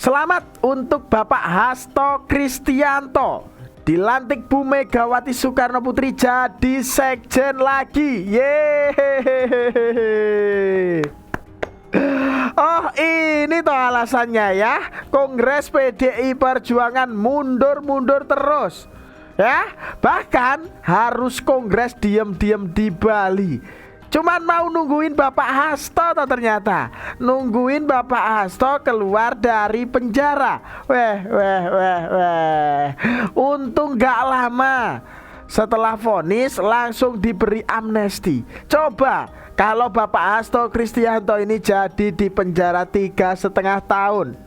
Selamat untuk Bapak Hasto Kristianto, dilantik Bu Megawati Soekarno Putri jadi sekjen lagi. Yeay. Oh, ini toh alasannya ya. Kongres PDI Perjuangan mundur-mundur terus. Ya, bahkan harus kongres diem-diem di Bali. Cuman mau nungguin Bapak Hasto toh ternyata. Nungguin Bapak Hasto keluar dari penjara. Weh. Untung gak lama. Setelah vonis langsung diberi amnesti. Coba kalau Bapak Hasto Kristianto ini jadi di penjara 3,5 tahun,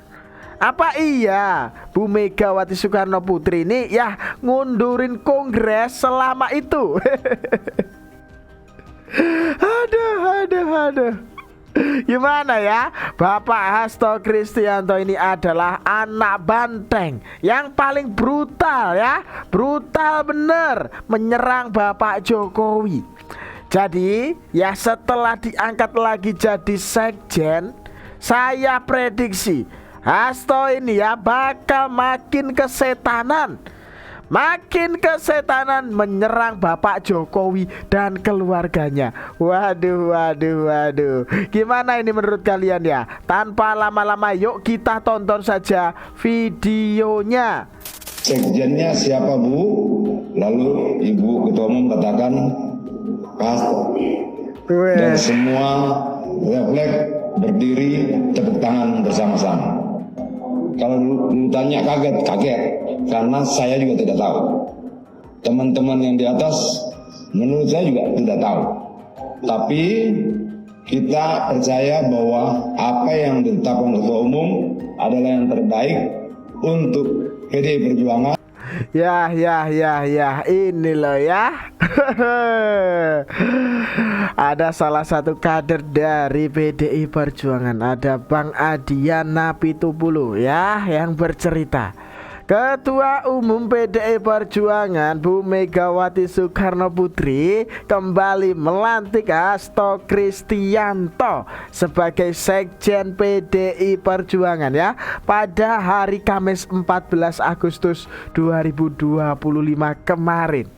apa iya Bu Megawati Soekarno Putri ini ya ngundurin kongres selama itu? Aduh. Gimana ya? Bapak Hasto Kristianto ini adalah anak banteng yang paling brutal ya. Brutal bener menyerang Bapak Jokowi. Jadi ya setelah diangkat lagi jadi sekjen, saya prediksi Hasto ini ya bakal makin kesetanan menyerang Bapak Jokowi dan keluarganya. Waduh. Gimana ini menurut kalian ya? Tanpa lama-lama yuk kita tonton saja videonya. Sekjennya siapa Bu? Lalu Ibu Ketua Umum katakan Hasto. Dan semua refleks berdiri tepuk tangan bersama-sama. Kalau dulu tanya kaget karena saya juga tidak tahu. Teman-teman yang di atas menurut saya juga tidak tahu. Tapi kita percaya bahwa apa yang ditetapkan Ketua Umum adalah yang terbaik untuk PDI Perjuangan. Ya, ini loh ya. Ada salah satu kader dari PDI Perjuangan, ada Bang Adian Napitupulu ya, yang bercerita Ketua Umum PDI Perjuangan Bu Megawati Soekarno Putri kembali melantik Hasto Kristianto sebagai sekjen PDI Perjuangan ya pada hari Kamis 14 Agustus 2025 kemarin.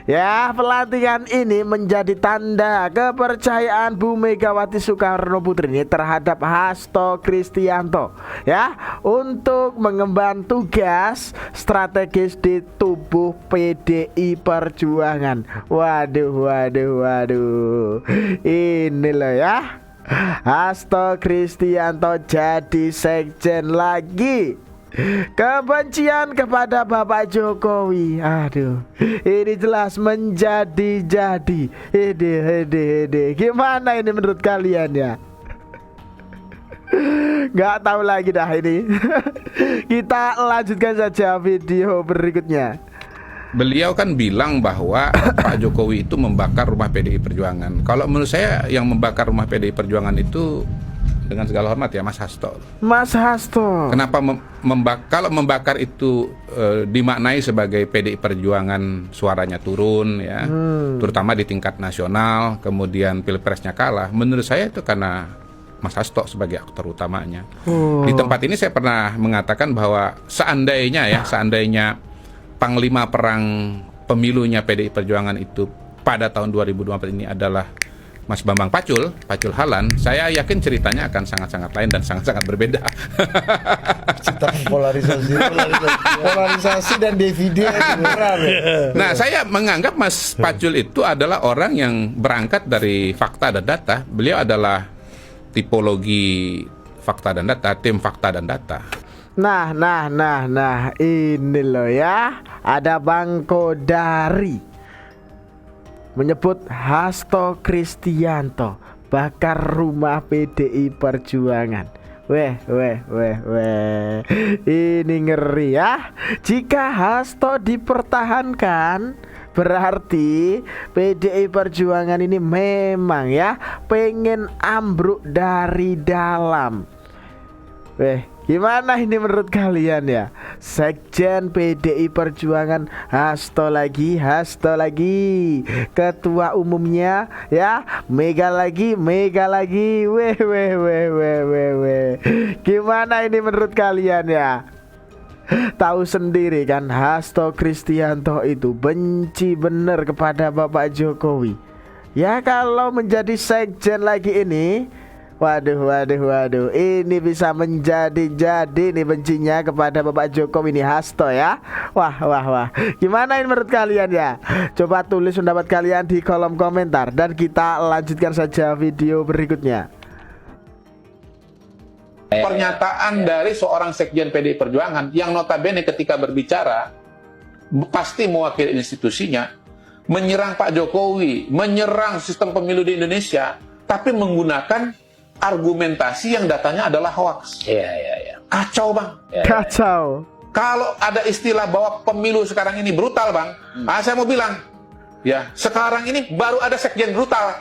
Ya, pelantikan ini menjadi tanda kepercayaan Bu Megawati Soekarno Putri ini terhadap Hasto Kristianto ya untuk mengemban tugas strategis di tubuh PDI Perjuangan. Waduh. Ini loh ya, Hasto Kristianto jadi sekjen lagi. Kebencian kepada Bapak Jokowi, aduh, ini jelas menjadi-jadi. Hede. Gimana ini menurut kalian ya? Gak tahu lagi dah ini. Kita lanjutkan saja video berikutnya. Beliau kan bilang bahwa Pak Jokowi itu membakar rumah PDI Perjuangan. Kalau menurut saya yang membakar rumah PDI Perjuangan itu, dengan segala hormat ya, Mas Hasto. Kenapa kalau membakar itu dimaknai sebagai PDI Perjuangan suaranya turun ya, terutama di tingkat nasional, kemudian pilpresnya kalah. Menurut saya itu karena Mas Hasto sebagai aktor utamanya. Di tempat ini saya pernah mengatakan bahwa seandainya Panglima Perang pemilunya PDI Perjuangan itu pada tahun 2024 ini adalah Mas Bambang Pacul Halan, saya yakin ceritanya akan sangat-sangat lain dan sangat-sangat berbeda. Cerita polarisasi dan dividen. Nah, saya menganggap Mas Pacul itu adalah orang yang berangkat dari fakta dan data. Beliau adalah tipologi fakta dan data, tim fakta dan data. Nah, ini loh ya, ada Bang Kodari menyebut Hasto Kristianto bakar rumah PDI Perjuangan. Weh. Ini ngeri ya. Jika Hasto dipertahankan, berarti PDI Perjuangan ini memang ya pengen ambruk dari dalam. Gimana ini menurut kalian ya? Sekjen PDI Perjuangan Hasto lagi, ketua umumnya ya Mega lagi. Weh. Gimana ini menurut kalian ya? Tahu sendiri kan, Hasto Kristianto itu benci bener kepada Bapak Jokowi. Ya kalau menjadi sekjen lagi ini, waduh, ini bisa menjadi nih bencinya kepada Bapak Jokowi ini Hasto ya. Wah. Gimana ini menurut kalian ya? Coba tulis pendapat kalian di kolom komentar dan kita lanjutkan saja video berikutnya. Pernyataan dari seorang sekjen PDI Perjuangan yang notabene ketika berbicara pasti mewakili institusinya, menyerang Pak Jokowi, menyerang sistem pemilu di Indonesia, tapi menggunakan argumentasi yang datanya adalah hoax. Iya. Kacau, Bang. Kacau. Kalau ada istilah bahwa pemilu sekarang ini brutal, Bang, saya mau bilang, ya sekarang ini baru ada sekjen brutal.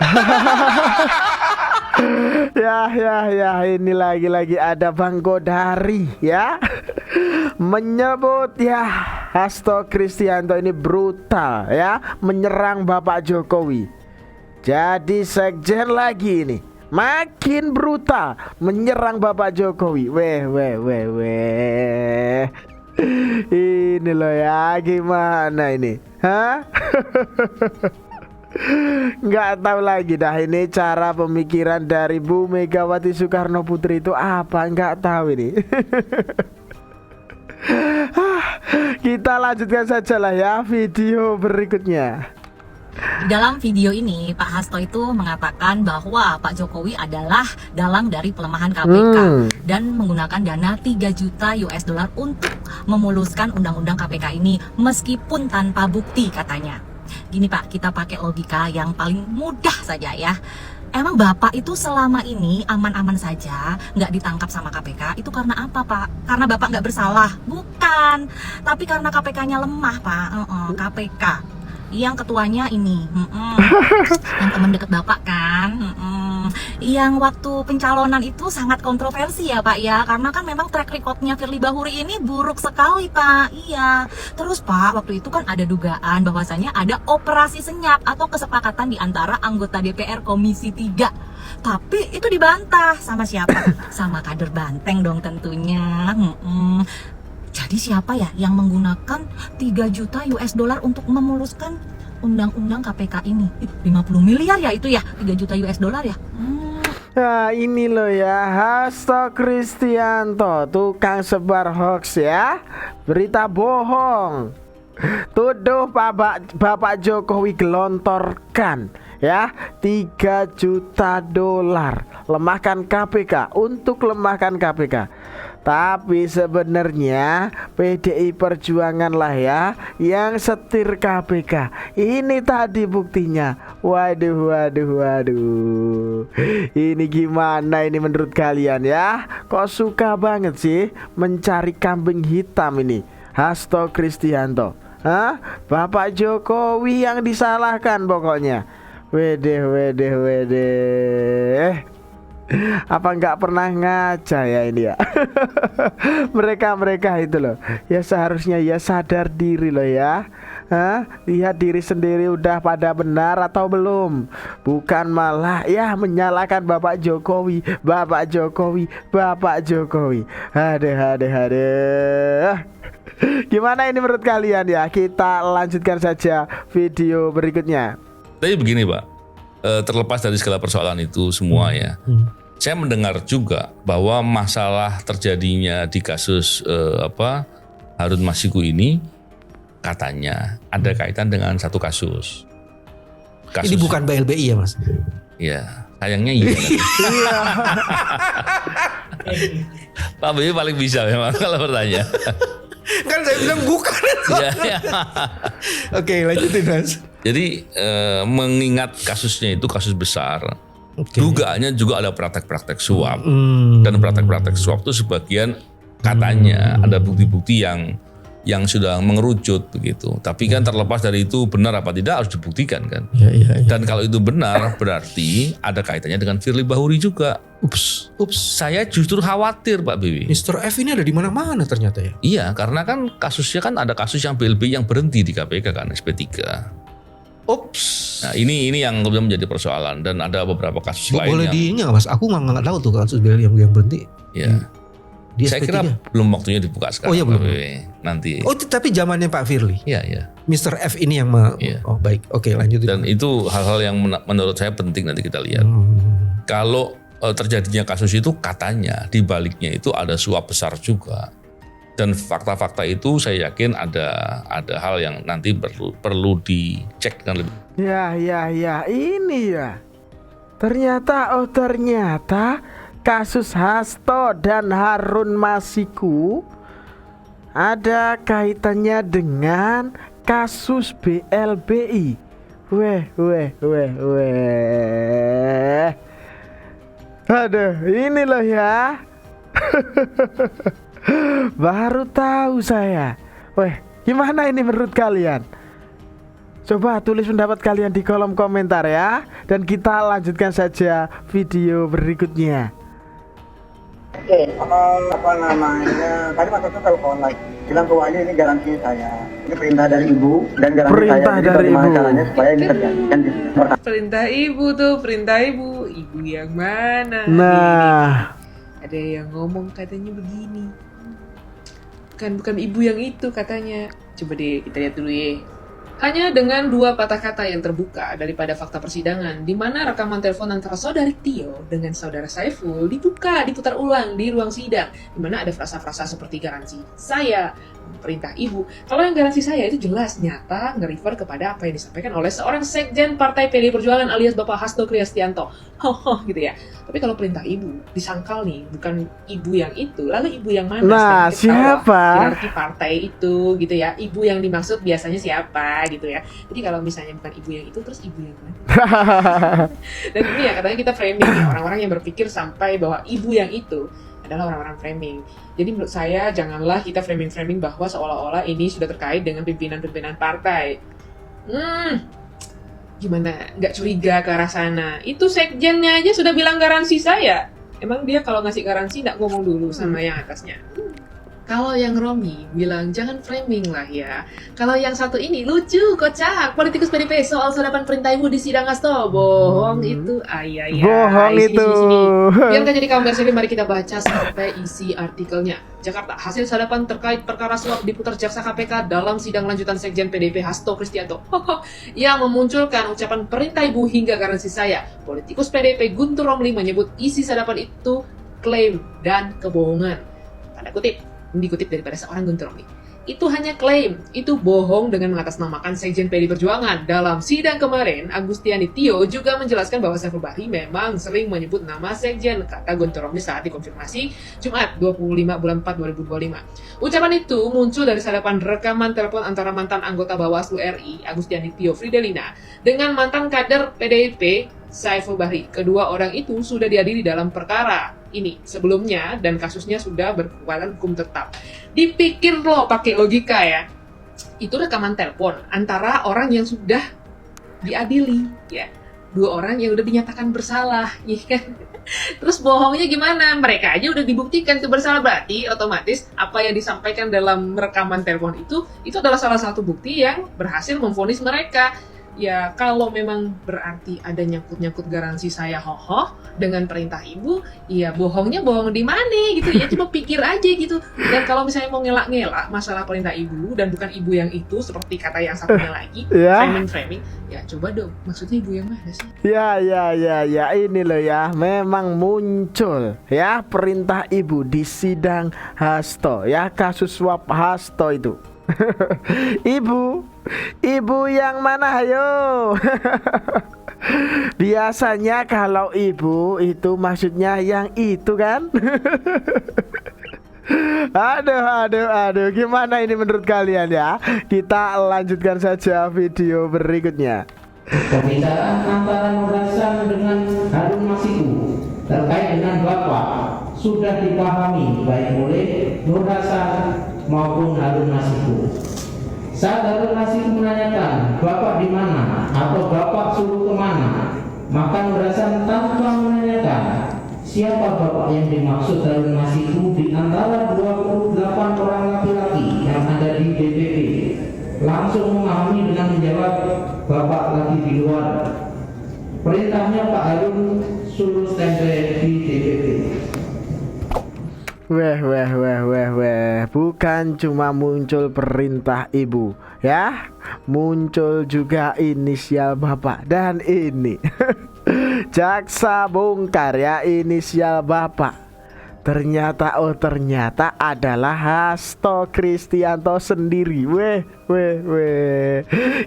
Ya, ini lagi ada Bang Godari ya menyebut ya Hasto Kristianto ini brutal ya, menyerang Bapak Jokowi. Jadi sekjen lagi ini makin brutal menyerang Bapak Jokowi. Weh. Ini loh ya, gimana ini? Hah? Nggak tahu lagi dah ini cara pemikiran dari Bu Megawati Soekarno Putri itu apa, nggak tahu ini. Kita lanjutkan saja lah ya video berikutnya. Dalam video ini, Pak Hasto itu mengatakan bahwa Pak Jokowi adalah dalang dari pelemahan KPK dan menggunakan dana 3 juta US dollar untuk memuluskan undang-undang KPK ini meskipun tanpa bukti katanya. Gini Pak, kita pakai logika yang paling mudah saja ya. Emang Bapak itu selama ini aman-aman saja, nggak ditangkap sama KPK, itu karena apa Pak? Karena Bapak nggak bersalah? Bukan, tapi karena KPK-nya lemah Pak. KPK yang ketuanya ini, yang teman dekat Bapak kan, yang waktu pencalonan itu sangat kontroversi ya Pak ya, karena kan memang track recordnya Firly Bahuri ini buruk sekali Pak. Iya, terus Pak waktu itu kan ada dugaan bahwasanya ada operasi senyap atau kesepakatan di antara anggota DPR Komisi 3. Tapi itu dibantah sama siapa? Sama kader Banteng dong tentunya. Jadi siapa ya yang menggunakan 3 juta US dollar untuk memuluskan undang-undang KPK ini? 50 miliar ya itu ya, 3 juta US dollar ya. Nah ini loh ya, Hasto Kristianto, tukang sebar hoax ya, berita bohong. Tuduh Bapak Jokowi gelontorkan ya 3 juta dolar lemahkan KPK, untuk lemahkan KPK. Tapi sebenarnya PDI Perjuangan lah ya yang setir KPK. Ini tadi buktinya. Waduh. Ini gimana ini menurut kalian ya? Kok suka banget sih mencari kambing hitam ini Hasto Kristianto? Hah? Bapak Jokowi yang disalahkan pokoknya. Wede. Apa nggak pernah ngaca ya ini ya? mereka itu loh ya, seharusnya ya sadar diri loh ya. Lihat diri sendiri udah pada benar atau belum, bukan malah ya menyalahkan Bapak Jokowi. Aduh. Gimana ini menurut kalian ya? Kita lanjutkan saja video berikutnya. Tapi begini Pak, terlepas dari segala persoalan itu semua ya, saya mendengar juga bahwa masalah terjadinya di kasus Harun Masiku ini katanya ada kaitan dengan satu kasus. Ini bukan BLBI ya Mas? Ya, sayangnya iya. Pak BI paling bisa memang kalau bertanya. Kan saya bilang bukan. Ya. Oke, lanjutin Mas. Jadi mengingat kasusnya itu kasus besar, dugaannya juga ada praktek-praktek suap. Dan praktek-praktek suap itu sebagian katanya ada bukti-bukti yang yang sudah mengerucut begitu. Tapi kan terlepas dari itu benar apa tidak harus dibuktikan kan. Iya. Dan kalau itu benar berarti ada kaitannya dengan Firly Bahuri juga. Ups. Saya justru khawatir Pak Bibi. Mr. F ini ada di mana-mana ternyata ya. Iya, karena kan kasusnya kan ada kasus yang BLBI yang berhenti di KPK kan SP3. Ups. Nah ini yang kemudian menjadi persoalan dan ada beberapa kasus lain Boleh yang diingat Mas, aku nggak tahu tuh kasus BL yang berhenti. ya. Di Saya SP3. kira belum waktunya dibuka sekarang. Oh iya, belum. Pak Bibi. Nanti. Oh tapi zamannya Pak Firly. Iya. Mr. F ini yang Iya. Oh baik, oke lanjutin. Dan itu hal-hal yang menurut saya penting nanti kita lihat. Kalau terjadinya kasus itu katanya di baliknya itu ada suap besar juga. Dan fakta-fakta itu saya yakin ada hal yang nanti perlu dicek dengan lebih. Ya, ini ya. Ternyata kasus Hasto dan Harun Masiku ada kaitannya dengan kasus BLBI. Weh. Aduh, ini loh ya. Baru tahu saya. Weh, gimana ini menurut kalian? Coba tulis pendapat kalian di kolom komentar ya. Dan kita lanjutkan saja video berikutnya. Oke, apa namanya? Tadi Mas Hasto telepon lagi, bilang bahwa ini garansi saya. Ini perintah dari Ibu dan garansi Perintah saya. Jadi dari bagaimana Ibu. caranya supaya ini terjadi? Kan gitu. Perintah ibu tuh, perintah ibu. Ibu yang mana? Nah, Ada yang ngomong katanya begini. Bukan ibu yang itu katanya. Coba deh kita lihat dulu ya. Hanya dengan 2 patah kata yang terbuka daripada fakta persidangan, di mana rekaman telepon antara saudari Tio dengan saudara Saiful diputar ulang di ruang sidang, di mana ada frasa-frasa seperti garansi saya, perintah ibu. Kalau yang garansi saya itu jelas nyata nge-refer kepada apa yang disampaikan oleh seorang sekjen Partai PDI Perjuangan alias Bapak Hasto Kristianto. Gitu ya. Tapi kalau perintah ibu disangkal nih bukan ibu yang itu, lalu ibu yang mana? Nah, Sedang kita tahu siapa? hierarki partai itu gitu ya. Ibu yang dimaksud biasanya siapa gitu ya. Jadi kalau misalnya bukan ibu yang itu, terus ibu yang mana? Dan ini ya katanya kita framing ya, orang-orang yang berpikir sampai bahwa ibu yang itu adalah orang-orang framing. Jadi menurut saya janganlah kita framing-framing bahwa seolah-olah ini sudah terkait dengan pimpinan-pimpinan partai. Gimana? Nggak curiga ke arah sana? Itu sekjennya aja sudah bilang garansi saya. Emang dia kalau ngasih garansi nggak ngomong dulu sama yang atasnya? Kalau yang Romi bilang jangan framing lah ya. Kalau yang satu ini lucu, kocak. Politikus PDP soal sadapan perintah ibu di sidang Hasto. Bohong itu. bohong Sini, itu. sini. Biar nggak jadi kabar sini, mari kita baca sampai isi artikelnya. Jakarta, hasil sadapan terkait perkara suap diputar jaksa KPK dalam sidang lanjutan Sekjen PDP Hasto Kristianto. Yang memunculkan ucapan perintah ibu hingga garansi saya. Politikus PDP Guntur Romli menyebut isi sadapan itu klaim dan kebohongan. Tanda kutip. Dikutip daripada seorang Guntur Romli. Itu hanya klaim, itu bohong dengan mengatasnamakan Sekjen PDI Perjuangan. Dalam sidang kemarin, Agustiani Tio juga menjelaskan bahwa Saiful Bahri memang sering menyebut nama Sekjen, kata Guntur Romli saat dikonfirmasi Jumat 25 bulan 4 2025. Ucapan itu muncul dari sadapan rekaman telepon antara mantan anggota Bawaslu RI, Agustiani Tio Fridelina, dengan mantan kader PDIP, Saiful Bahri. Kedua orang itu sudah diadili dalam perkara ini sebelumnya dan kasusnya sudah berkekuatan hukum tetap. Dipikir lo pakai logika ya. Itu rekaman telepon antara orang yang sudah diadili ya. 2 orang yang udah dinyatakan bersalah, ya kan? Terus bohongnya gimana? Mereka aja udah dibuktikan itu bersalah, berarti otomatis apa yang disampaikan dalam rekaman telepon itu adalah salah satu bukti yang berhasil memvonis mereka. Ya kalau memang berarti ada nyangkut-nyangkut garansi saya dengan perintah ibu, ya bohongnya bohong di mana gitu ya, coba pikir aja gitu. Dan kalau misalnya mau ngelak-ngelak masalah perintah ibu dan bukan ibu yang itu seperti kata yang satunya lagi, framing, ya coba dong maksudnya ibu yang mana sih? Ya ini loh ya, memang muncul ya perintah ibu di sidang Hasto ya, kasus suap Hasto itu. Ibu yang mana ayo? Biasanya kalau ibu itu maksudnya yang itu kan? Aduh, gimana ini menurut kalian ya? Kita lanjutkan saja video berikutnya. Pembicaraan antara Nur Hasan dengan Harun Masiku terkait dengan Bapak sudah dipahami baik oleh Nur Hasan maupun Harun Masiku. Saat Harun Masiku menanyakan, Bapak di mana atau Bapak suruh kemana, maka Nur Hasan tanpa menanyakan siapa Bapak yang dimaksud Harun Masiku di antara 28 orang laki-laki yang ada di DPP, langsung memahami dengan menjawab, Bapak lagi di luar. Perintahnya Pak Harun suruh standby di DPP. Weh, bukan cuma muncul perintah ibu, ya, muncul juga inisial bapak. Dan ini jaksa bongkar ya inisial bapak. Ternyata adalah Hasto Kristianto sendiri. Weh.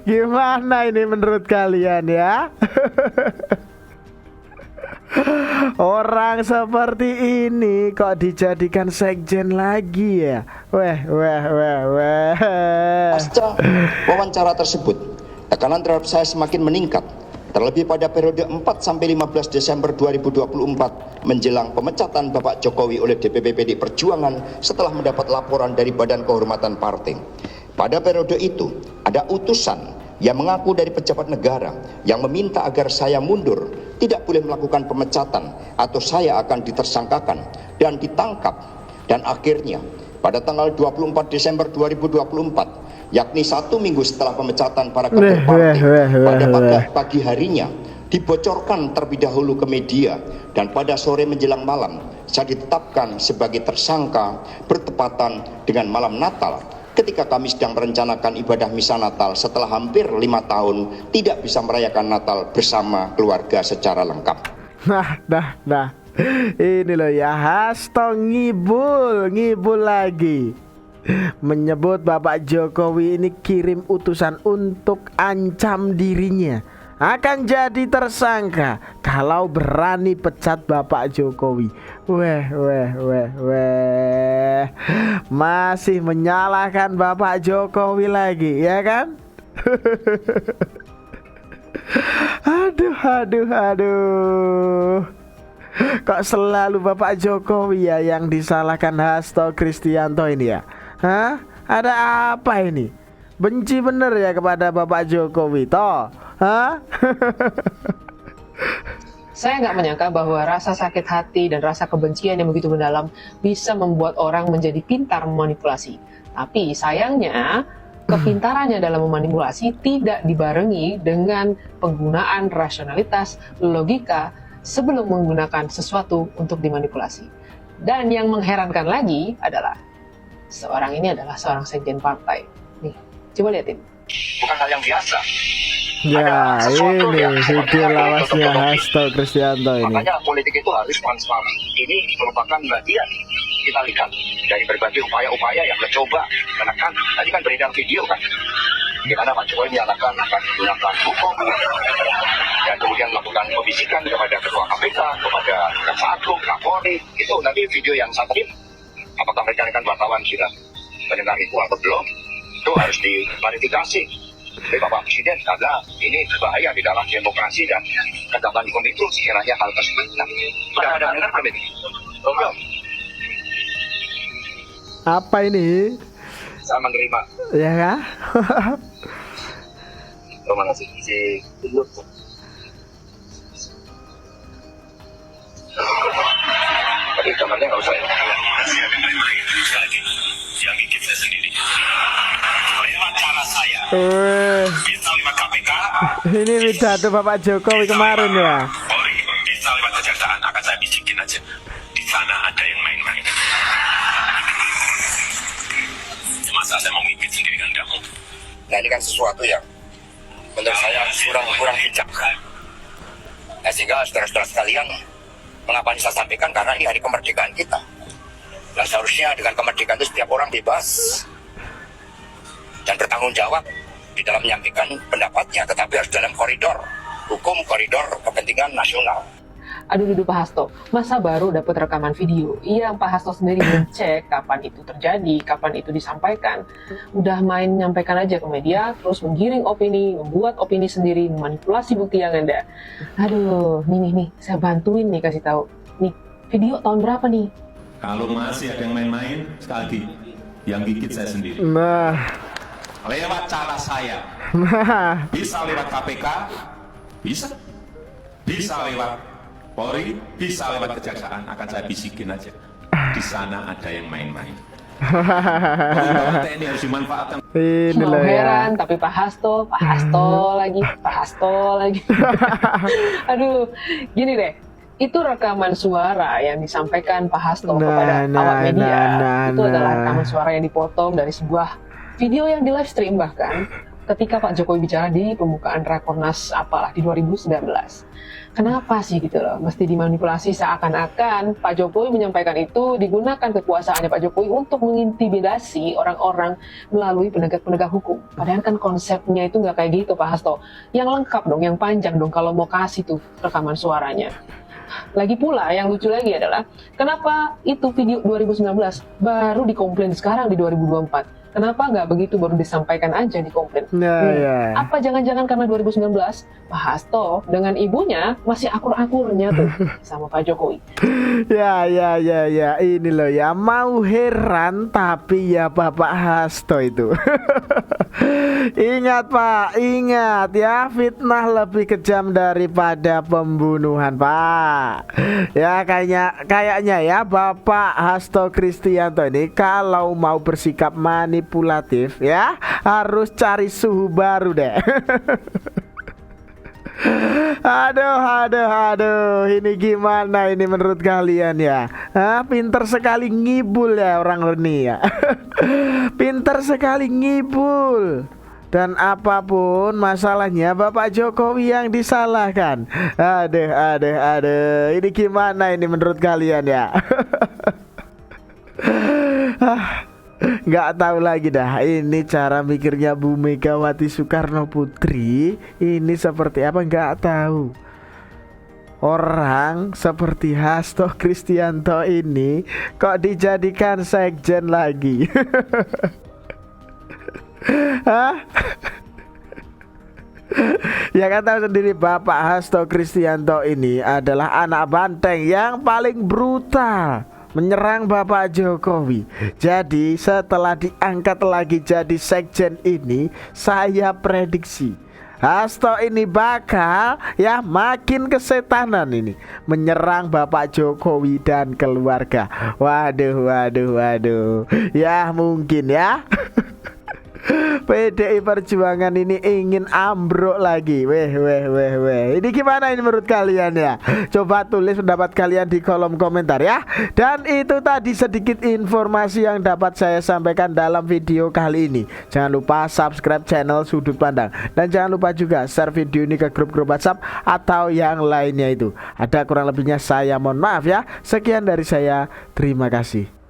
Gimana ini menurut kalian ya? Orang seperti ini kok dijadikan sekjen lagi ya? Weh. Pasca wawancara tersebut, tekanan terhadap saya semakin meningkat. Terlebih pada periode 4-15 Desember 2024 menjelang pemecatan Bapak Jokowi oleh DPP PD Perjuangan setelah mendapat laporan dari Badan Kehormatan Partai. Pada periode itu, ada utusan yang mengaku dari pejabat negara yang meminta agar saya mundur, tidak boleh melakukan pemecatan atau saya akan ditersangkakan dan ditangkap. Dan akhirnya pada tanggal 24 Desember 2024, yakni 1 minggu setelah pemecatan para ketua partai, pada pagi harinya dibocorkan terlebih dahulu ke media, dan pada sore menjelang malam saya ditetapkan sebagai tersangka bertepatan dengan malam Natal, ketika kami sedang merencanakan ibadah misa Natal setelah hampir 5 tahun tidak bisa merayakan Natal bersama keluarga secara lengkap. Nah, ini loh ya, Hasto ngibul lagi, menyebut Bapak Jokowi ini kirim utusan untuk ancam dirinya akan jadi tersangka kalau berani pecat Bapak Jokowi. Weh. Masih menyalahkan Bapak Jokowi lagi, ya kan? Aduh. Kok selalu Bapak Jokowi ya yang disalahkan Hasto Kristianto ini ya? Hah? Ada apa ini? Benci bener ya kepada Bapak Jokowi toh? Hah? Saya nggak menyangka bahwa rasa sakit hati dan rasa kebencian yang begitu mendalam bisa membuat orang menjadi pintar memanipulasi. Tapi sayangnya, kepintarannya dalam memanipulasi tidak dibarengi dengan penggunaan rasionalitas, logika sebelum menggunakan sesuatu untuk dimanipulasi. Dan yang mengherankan lagi adalah seorang ini adalah seorang sekjen partai. Nih, coba liatin. Bukan hal yang biasa. Ya, ini video lawasnya Hasto Kristianto ini. Makanya politik itu harus transparan. Ini merupakan bagian kita lihat dari berbagai upaya-upaya yang mencoba menekan. Tadi kan beredar video kan, di mana Pak Jokowi menyatakan akan menggunakan hukum dan kemudian melakukan pembisikan kepada Ketua KPK, kepada Jaksa Agung, Kapolri. Itu nanti video yang saat ini, apakah rekan-rekan wartawan sudah mendengar itu atau belum, itu harus diklarifikasi oleh Bapak Presiden, karena ini berbahaya di dalam demokrasi dan kedaulatan hukum itu sekiranya hal tersebut. Nah, sudah ada dengar belum ini? Belum. Apa ini? Saya menerima. Ya kan? Terima kasih. Tapi kamarnya nggak usah ya. Yang bikin saya sendiri. Lewat cara saya. Bisa lewat KPK. Ini pidato Bapak Jokowi kemarin ya. Polri bisa lewat kejaksaan, akan saya bisikin aja. Di sana ada yang main-main. Masa saya mau ngikut sendiri kan kamu? Nah ini kan sesuatu yang menurut saya kurang bijak. Nah, sehingga saudara-saudara sekalian, mengapa ini saya sampaikan, karena ini hari kemerdekaan kita. Nah seharusnya dengan kemerdekaan itu setiap orang bebas dan bertanggung jawab di dalam menyampaikan pendapatnya, tetapi harus dalam koridor hukum, koridor kepentingan nasional. Aduh Pak Hasto, masa baru dapat rekaman video? Iya, Pak Hasto sendiri mencek kapan itu terjadi, kapan itu disampaikan. Udah main nyampaikan aja ke media, terus menggiring opini, membuat opini sendiri, memanipulasi bukti yang ada. Aduh, nih, saya bantuin nih kasih tahu. Nih, video tahun berapa nih? Kalau masih ada yang main-main, sekali lagi, yang gigit saya sendiri. Nah, Lewat cara saya, bisa lewat KPK, bisa lewat Polri, bisa lewat Kejaksaan, akan saya bisikin aja. Di sana ada yang main-main. TNI harus dimanfaatkan. ini loh ya. Heran, tapi Pak Hasto lagi. Aduh, gini deh. Itu rekaman suara yang disampaikan Pak Hasto kepada awak media. Itu adalah rekaman suara yang dipotong dari sebuah video yang di live stream bahkan ketika Pak Jokowi bicara di pembukaan Rakornas apalah di 2019. Kenapa sih gitu loh, mesti dimanipulasi seakan-akan Pak Jokowi menyampaikan itu digunakan kekuasaannya Pak Jokowi untuk mengintimidasi orang-orang melalui penegak-penegak hukum. Padahal kan konsepnya itu nggak kayak gitu Pak Hasto. Yang lengkap dong, yang panjang dong kalau mau kasih tuh rekaman suaranya. Lagi pula yang lucu lagi adalah kenapa itu video 2019 baru dikomplain sekarang di 2024. Kenapa nggak begitu baru disampaikan aja di komplain? Apa jangan-jangan karena 2019 Pak Hasto dengan ibunya masih akur-akurnya tuh sama Pak Jokowi? Ya, ini loh ya, mau heran tapi ya Bapak Hasto itu. Ingat Pak, ingat ya, fitnah lebih kejam daripada pembunuhan Pak. Ya kayaknya ya Bapak Hasto Kristianto ini kalau mau bersikap manipulatif ya harus cari suhu baru deh. Aduh, ini gimana ini menurut kalian ya? Pinter sekali ngibul ya orang ini ya. Pinter sekali ngibul. Dan apapun masalahnya Bapak Jokowi yang disalahkan. Aduh, ini gimana ini menurut kalian ya? Nggak tahu lagi dah ini cara mikirnya Bu Megawati Soekarno Putri ini seperti apa, nggak tahu. Orang seperti Hasto Kristianto ini kok dijadikan sekjen lagi. Ya kan tahu sendiri Bapak Hasto Kristianto ini adalah anak banteng yang paling brutal menyerang Bapak Jokowi. Jadi setelah diangkat lagi jadi sekjen ini, saya prediksi Hasto ini bakal ya makin kesetanan ini menyerang Bapak Jokowi dan keluarga. Waduh. Ya mungkin ya. PDI Perjuangan ini ingin ambruk lagi. Weh. Ini gimana ini menurut kalian ya? Coba tulis pendapat kalian di kolom komentar ya. Dan itu tadi sedikit informasi yang dapat saya sampaikan dalam video kali ini. Jangan lupa subscribe channel Sudut Pandang. Dan jangan lupa juga share video ini ke grup-grup WhatsApp atau yang lainnya itu. Ada kurang lebihnya saya mohon maaf ya. Sekian dari saya. Terima kasih.